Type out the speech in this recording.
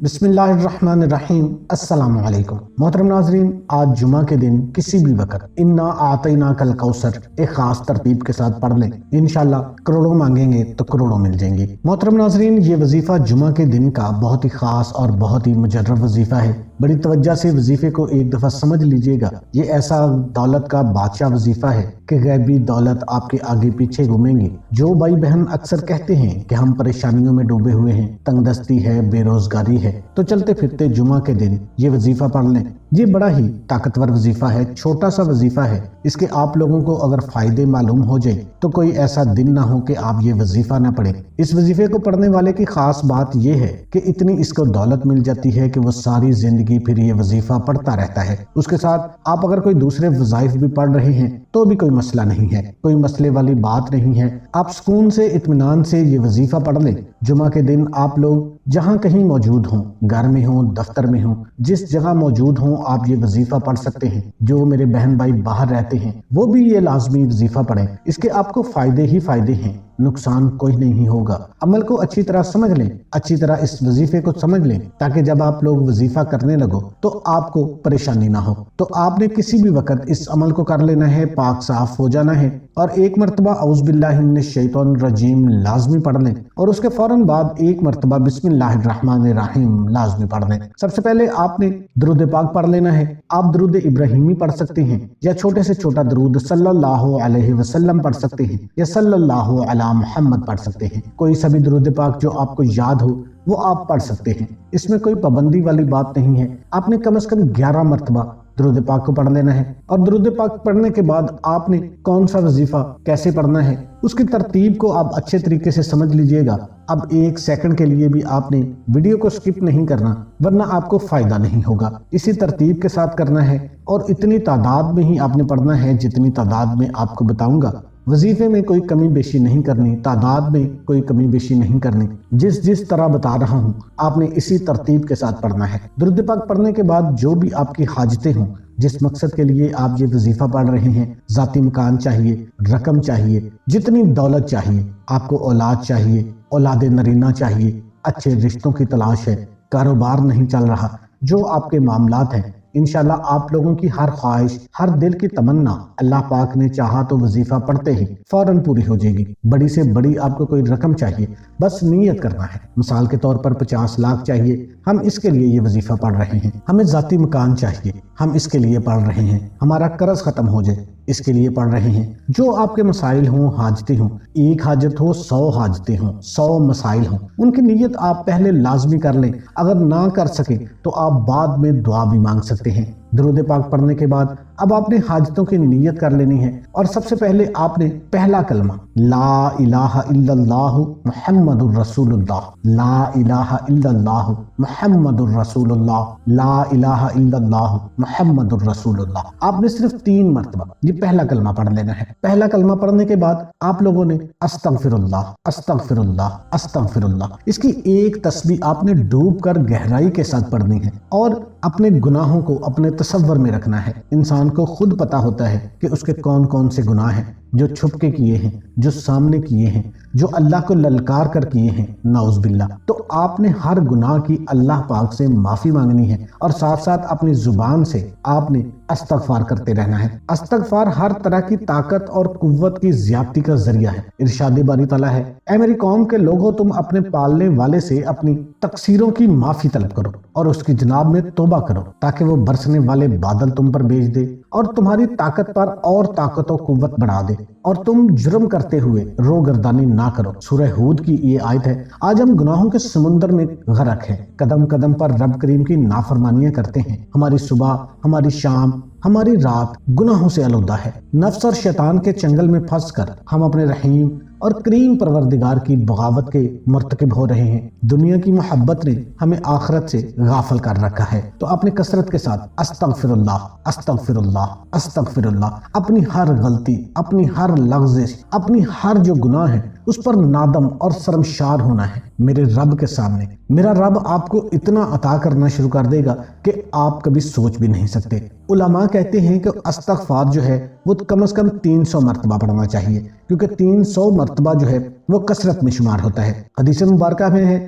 بسم اللہ الرحمن الرحیم۔ السلام علیکم محترم ناظرین، آج جمعہ کے دن کسی بھی وقت انا اعطیناک الکوثر ایک خاص ترتیب کے ساتھ پڑھ لیں، انشاءاللہ کروڑوں مانگیں گے تو کروڑوں مل جائیں گی۔ محترم ناظرین، یہ وظیفہ جمعہ کے دن کا بہت ہی خاص اور بہت ہی مجرب وظیفہ ہے۔ بڑی توجہ سے وظیفے کو ایک دفعہ سمجھ لیجئے گا۔ یہ ایسا دولت کا بادشاہ وظیفہ ہے کہ غیبی دولت آپ کے آگے پیچھے گھومیں گی۔ جو بھائی بہن اکثر کہتے ہیں کہ ہم پریشانیوں میں ڈوبے ہوئے ہیں، تنگ دستی ہے، بے روزگاری ہے، تو چلتے پھرتے جمعہ کے دن یہ وظیفہ پڑھ لیں۔ یہ بڑا ہی طاقتور وظیفہ ہے، چھوٹا سا وظیفہ ہے۔ اس کے آپ لوگوں کو اگر فائدے معلوم ہو جائے تو کوئی ایسا دن نہ ہو کہ آپ یہ وظیفہ نہ پڑھیں۔ اس وظیفے کو پڑھنے والے کی خاص بات یہ ہے کہ اتنی اس کو دولت مل جاتی ہے کہ وہ ساری زندگی پھر یہ وظیفہ پڑھتا رہتا ہے۔ اس کے ساتھ آپ اگر کوئی دوسرے وظائف بھی پڑھ رہے ہیں تو بھی کوئی مسئلہ نہیں ہے، کوئی مسئلے والی بات نہیں ہے۔ آپ سکون سے اطمینان سے یہ وظیفہ پڑھ لیں۔ جمعہ کے دن آپ لوگ جہاں کہیں موجود ہوں، گھر میں ہوں، دفتر میں ہوں، جس جگہ موجود ہوں، آپ یہ وظیفہ پڑھ سکتے ہیں۔ جو میرے بہن بھائی باہر رہتے ہیں وہ بھی یہ لازمی وظیفہ پڑھیں۔ اس کے آپ کو فائدے ہی فائدے ہیں، نقصان کوئی نہیں ہوگا۔ عمل کو اچھی طرح سمجھ لیں، اچھی طرح اس وظیفے کو سمجھ لیں، تاکہ جب آپ لوگ وظیفہ کرنے لگو تو آپ کو پریشانی نہ ہو۔ تو آپ نے کسی بھی وقت اس عمل کو کر لینا ہے، پاک صاف ہو جانا ہے، اور ایک مرتبہ اعوذ باللہ من الشیطان الرجیم لازمی پڑھ لیں، اور اس کے فوراً بعد ایک مرتبہ بسم اللہ الرحمن الرحیم لازمی پڑھ لیں۔ سب سے پہلے آپ نے درود پاک پڑھ لینا ہے۔ آپ درود ابراہیمی پڑھ سکتے ہیں، یا چھوٹے سے چھوٹا درود صلی اللہ علیہ وسلم پڑھ سکتے ہیں، یا صلی اللہ علی محمد پڑھ سکتے ہیں۔ کوئی سا بھی درود پاک جو آپ کو یاد ہو وہ آپ پڑھ سکتے ہیں، اس میں کوئی پابندی والی بات نہیں ہے۔ آپ نے کم از کم 11 مرتبہ درود پاک کو پڑھ لینا ہے، اور درود پاک پڑھنے کے بعد آپ نے کون سا وظیفہ کیسے پڑھنا ہے اس کی ترتیب کو آپ اچھے طریقے سے سمجھ لیجئے گا۔ اب ایک سیکنڈ کے لیے بھی آپ نے ویڈیو کو سکپ نہیں کرنا، ورنہ آپ کو فائدہ نہیں ہوگا۔ اسی ترتیب کے ساتھ کرنا ہے، اور اتنی تعداد میں ہی آپ نے پڑھنا ہے جتنی تعداد میں آپ کو بتاؤں گا۔ وظیفے میں کوئی کمی بیشی نہیں کرنی، تعداد میں کوئی کمی بیشی نہیں کرنی، جس طرح بتا رہا ہوں آپ نے اسی ترتیب کے ساتھ پڑھنا ہے۔ درود پاک پڑھنے کے بعد جو بھی آپ کی حاجتیں ہوں، جس مقصد کے لیے آپ یہ وظیفہ پڑھ رہے ہیں، ذاتی مکان چاہیے، رقم چاہیے، جتنی دولت چاہیے، آپ کو اولاد چاہیے، اولاد نرینہ چاہیے، اچھے رشتوں کی تلاش ہے، کاروبار نہیں چل رہا، جو آپ کے معاملات ہیں، انشاءاللہ آپ لوگوں کی ہر خواہش، ہر دل کی تمنا اللہ پاک نے چاہا تو وظیفہ پڑھتے ہی فوراً پوری ہو جائے گی۔ بڑی سے بڑی آپ کو کوئی رقم چاہیے، بس نیت کرنا ہے۔ مثال کے طور پر 50 لاکھ چاہیے، ہم اس کے لیے یہ وظیفہ پڑھ رہے ہیں۔ ہمیں ذاتی مکان چاہیے، ہم اس کے لیے پڑھ رہے ہیں۔ ہمارا قرض ختم ہو جائے، اس کے لیے پڑھ رہے ہیں۔ جو آپ کے مسائل ہوں، حاجتیں ہوں، ایک حاجت ہو 100 حاجتیں ہوں، 100 مسائل ہوں، ان کی نیت آپ پہلے لازمی کر لیں۔ اگر نہ کر سکیں تو آپ بعد میں دعا بھی مانگ سکتے ہیں۔ درود پاک پڑھنے کے بعد اب آپ نے حاجتوں کی نیت کر لینی ہے، اور سب سے پہلے آپ نے پہلا کلمہ لا الہ الا اللہ محمد الرسول اللہ، لا الہ الا اللہ محمد الرسول اللہ، لا الہ الا اللہ محمد الرسول اللہ، آپ نے صرف 3 مرتبہ یہ پہلا کلمہ پڑھ لینا ہے۔ پہلا کلمہ پڑھنے کے بعد آپ لوگوں نے استغفر اللہ، استغفر اللہ، استغفر اللہ، اس کی ایک تسبیح آپ نے ڈوب کر گہرائی کے ساتھ پڑھنی ہے، اور اپنے گناہوں کو اپنے تصور میں رکھنا ہے۔ انسان کو خود پتا ہوتا ہے کہ اس کے کون کون سے گناہ ہیں، جو چھپ کے کیے ہیں، جو سامنے کیے ہیں، جو اللہ کو للکار کر کیے ہیں، نعوذ باللہ۔ تو آپ نے ہر گناہ کی اللہ پاک سے معافی مانگنی ہے، اور ساتھ ساتھ اپنی زبان سے آپ نے استغفار کرتے رہنا ہے۔ استغفار ہر طرح کی طاقت اور قوت کی زیادتی کا ذریعہ ہے۔ ارشاد باری تعالیٰ ہے، اے میری قوم کے لوگوں، تم اپنے پالنے والے سے اپنی تقصیروں کی معافی طلب کرو اور اس کی جناب میں توبہ کرو، تاکہ وہ برسنے والے بادل تم پر بھیج دے اور تمہاری طاقت پر اور طاقت و قوت بڑھا دے، اور تم جرم کرتے ہوئے رو گردانی نہ کرو۔ سورہ ہود کی یہ آیت ہے۔ آج ہم گناہوں کے سمندر میں غرق ہیں، قدم قدم پر رب کریم کی نافرمانیاں کرتے ہیں۔ ہماری صبح، ہماری شام، ہماری رات گناہوں سے آلودہ ہے۔ نفس اور شیطان کے چنگل میں پھنس کر ہم اپنے رحیم اور کریم پروردگار کی بغاوت کے مرتکب ہو رہے ہیں۔ دنیا کی محبت نے ہمیں آخرت سے غافل کر رکھا ہے۔ تو اپنے کثرت کے ساتھ استغفر اللہ، استغفر اللہ، استغفر اللہ، اپنی ہر غلطی، اپنی ہر لغزش، اپنی ہر جو گناہ ہے اس پر نادم اور شرمشار ہونا ہے میرے رب کے سامنے۔ میرا رب آپ کو اتنا عطا کرنا شروع کر دے گا کہ آپ کبھی سوچ بھی نہیں سکتے۔ علماء کہتے ہیں کہ استغفار جو ہے وہ کم از کم 300 مرتبہ پڑھنا چاہیے، کیونکہ 300 مرتبہ جو ہے وہ کثرت میں شمار ہوتا ہے۔ حدیث مبارکہ میں ہے